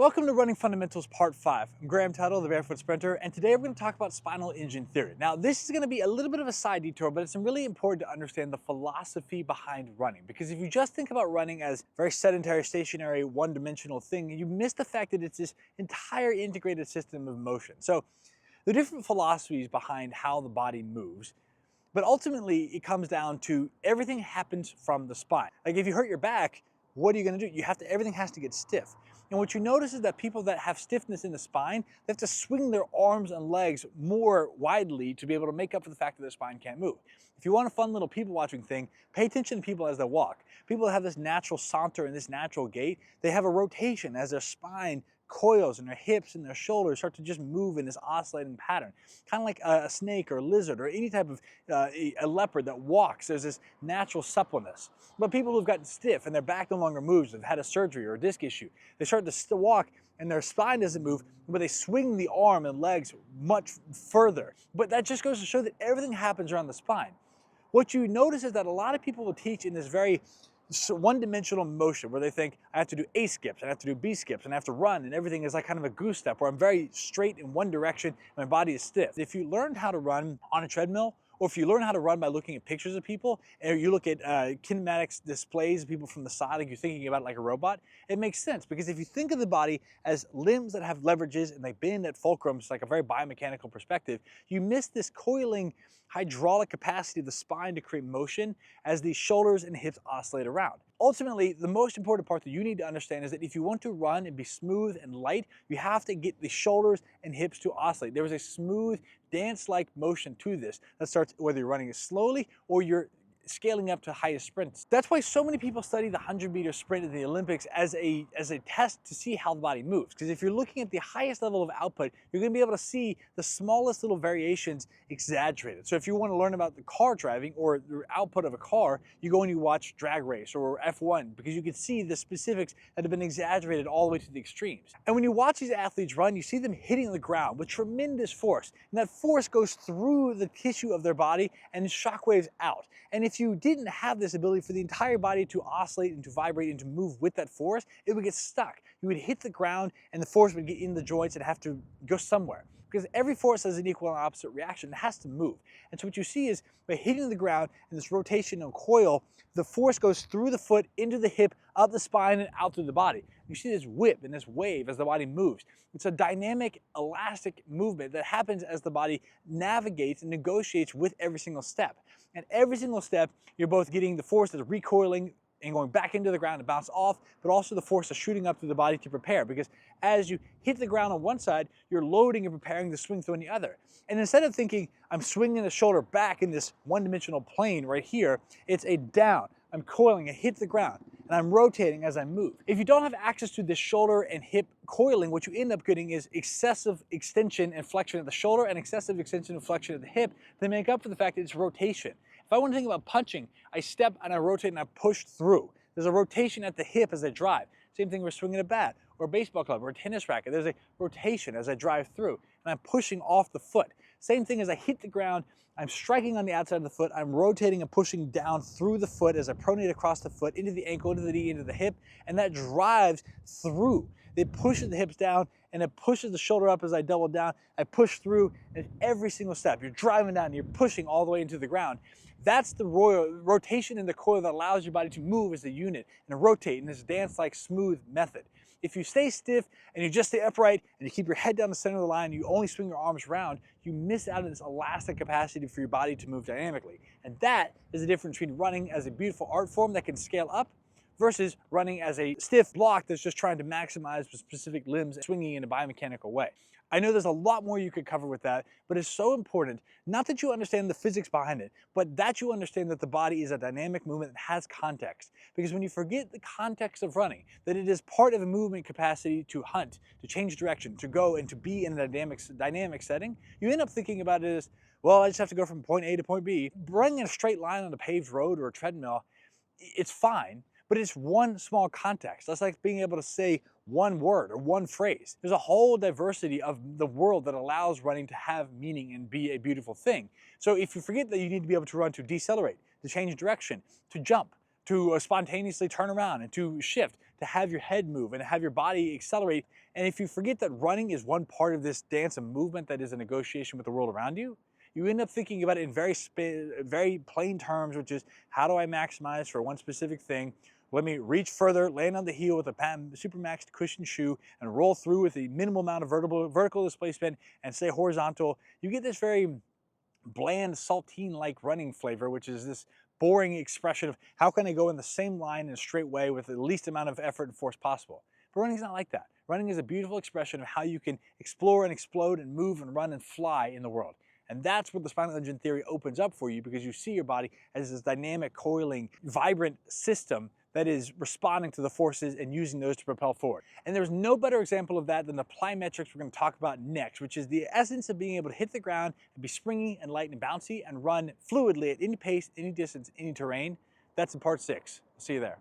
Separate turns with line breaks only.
Welcome to Running Fundamentals Part 5. I'm Graham Tuttle, the Barefoot Sprinter, and today we're going to talk about spinal engine theory. Now, this is going to be a little bit of a side detour, but it's really important to understand the philosophy behind running. Because if you just think about running as a very sedentary, stationary, one-dimensional thing, you miss the fact that it's this entire integrated system of motion. So, the different philosophies behind how the body moves, but ultimately it comes down to everything happens from the spine. Like if you hurt your back, what are you going to do? Everything has to get stiff. And what you notice is that people that have stiffness in the spine, they have to swing their arms and legs more widely to be able to make up for the fact that their spine can't move. If you want a fun little people watching thing, pay attention to people as they walk. People that have this natural saunter and this natural gait, they have a rotation as their spine coils and their hips and their shoulders start to just move in this oscillating pattern. Kind of like a snake or a lizard or any type of a leopard that walks. There's this natural suppleness. But people who've gotten stiff and their back no longer moves, they've had a surgery or a disc issue, they start to walk and their spine doesn't move, but they swing the arm and legs much further. But that just goes to show that everything happens around the spine. What you notice is that a lot of people will teach in this very one-dimensional motion where they think I have to do A skips, and I have to do B skips, and I have to run, and everything is like kind of a goose step where I'm very straight in one direction and my body is stiff. If you learned how to run on a treadmill, or if you learn how to run by looking at pictures of people, and you look at kinematics displays of people from the side, like you're thinking about it like a robot, it makes sense. Because if you think of the body as limbs that have leverages and they bend at fulcrums, like a very biomechanical perspective, you miss this coiling hydraulic capacity of the spine to create motion as the shoulders and hips oscillate around. Ultimately, the most important part that you need to understand is that if you want to run and be smooth and light, you have to get the shoulders and hips to oscillate. There is a smooth dance-like motion to this that starts whether you're running slowly or you're scaling up to highest sprints. That's why so many people study the 100-meter sprint in the Olympics as a test to see how the body moves. Because if you're looking at the highest level of output, you're going to be able to see the smallest little variations exaggerated. So if you want to learn about the car driving or the output of a car, you go and you watch drag race or F1 because you can see the specifics that have been exaggerated all the way to the extremes. And when you watch these athletes run, you see them hitting the ground with tremendous force. And that force goes through the tissue of their body and shockwaves out. And if you didn't have this ability for the entire body to oscillate and to vibrate and to move with that force, it would get stuck. You would hit the ground and the force would get in the joints and have to go somewhere. Because every force has an equal and opposite reaction. It has to move. And so what you see is by hitting the ground and this rotation and coil, the force goes through the foot, into the hip, up the spine, and out through the body. You see this whip and this wave as the body moves. It's a dynamic, elastic movement that happens as the body navigates and negotiates with every single step. And every single step, you're both getting the force that's recoiling and going back into the ground to bounce off, but also the force is shooting up through the body to prepare, because as you hit the ground on one side, you're loading and preparing to swing through on the other. And instead of thinking, I'm swinging the shoulder back in this one-dimensional plane right here, it's a down. I'm coiling, I hit the ground, and I'm rotating as I move. If you don't have access to this shoulder and hip coiling, what you end up getting is excessive extension and flexion of the shoulder and excessive extension and flexion of the hip to make up for the fact that it's rotation. If I want to think about punching, I step and I rotate and I push through. There's a rotation at the hip as I drive. Same thing with swinging a bat or a baseball club or a tennis racket. There's a rotation as I drive through and I'm pushing off the foot. Same thing as I hit the ground, I'm striking on the outside of the foot, I'm rotating and pushing down through the foot as I pronate across the foot, into the ankle, into the knee, into the hip, and that drives through. It pushes the hips down and it pushes the shoulder up as I double down. I push through, and every single step, you're driving down and you're pushing all the way into the ground. That's the rotation in the coil that allows your body to move as a unit and rotate in this dance-like smooth method. If you stay stiff and you just stay upright and you keep your head down the center of the line and you only swing your arms around, you miss out on this elastic capacity for your body to move dynamically. And that is the difference between running as a beautiful art form that can scale up versus running as a stiff block that's just trying to maximize specific limbs swinging in a biomechanical way. I know there's a lot more you could cover with that, but it's so important, not that you understand the physics behind it, but that you understand that the body is a dynamic movement that has context. Because when you forget the context of running, that it is part of a movement capacity to hunt, to change direction, to go and to be in a dynamic setting, you end up thinking about it as, well, I just have to go from point A to point B. Running in a straight line on a paved road or a treadmill, it's fine, but it's one small context. That's like being able to say one word or one phrase. There's a whole diversity of the world that allows running to have meaning and be a beautiful thing. So if you forget that you need to be able to run to decelerate, to change direction, to jump, to spontaneously turn around and to shift, to have your head move and have your body accelerate. And if you forget that running is one part of this dance of movement that is a negotiation with the world around you, you end up thinking about it in very plain terms, which is, how do I maximize for one specific thing? Let me reach further, land on the heel with a supermaxed cushion shoe, and roll through with a minimal amount of vertical displacement and stay horizontal. You get this very bland, saltine-like running flavor, which is this boring expression of how can I go in the same line in a straight way with the least amount of effort and force possible. But running is not like that. Running is a beautiful expression of how you can explore and explode and move and run and fly in the world. And that's what the spinal engine theory opens up for you, because you see your body as this dynamic, coiling, vibrant system that is responding to the forces and using those to propel forward. And there's no better example of that than the plyometrics we're going to talk about next, which is the essence of being able to hit the ground and be springy and light and bouncy and run fluidly at any pace, any distance, any terrain. That's in part 6. See you there.